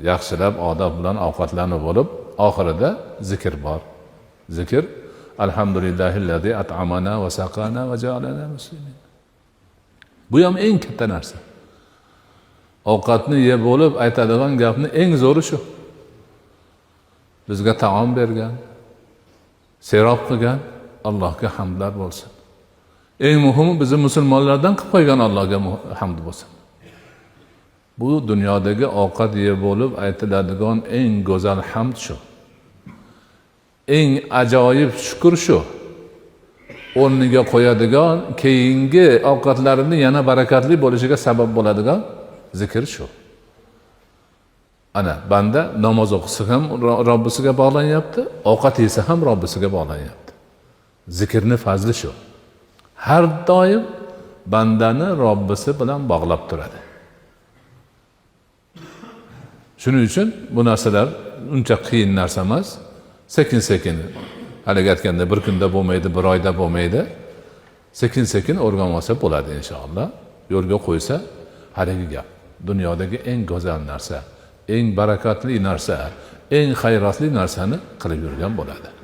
yaxshilab odob bilan ovqatlanib bo'lib, oxirida zikr bor. Zikr alhamdulillahillazi at'amana va saqana va ja'alana muslimin. Bu ham eng katta narsa. Ovqatni yeb bo'lib aytadigan gapni eng zo'ri shu. Bizga taom bergan, serob qilgan Allohga hamdlar bo'lsin. Eng muhimi bizni musulmonlardan qilib qo'ygan Allohga hamd bo'lsin. Bu dunyodagi ovqat yeb bo'lib aytiladigan eng go'zal hamd shu. Eng ajoyib shukr shu. O'rniga qo'yadigan keyingi ovqatlarini yana barakatli bo'lishiga sabab bo'ladigan zikr shu. Ana banda namoz o'qisa ham Robbisiga bog'lanyapti, ovqat yesa ham Robbisiga bog'lanyapti. Zikrni fazli shu. Har doim bandani Robbisi bilan bog'lab turadi. Shuning uchun bu narsalar uncha qiyin narsa emas. Sekin-sekin, haligi aytganda bir kunda bo'lmaydi, bir oyda bo'lmaydi. Sekin-sekin o'rganib olsa bo'ladi inshaalloh. Yo'lga qo'ysa, haligi gap. Dunyodagi eng go'zal narsa, eng barakatli narsa, eng xayratli narsani qilib yurgan bo'ladi.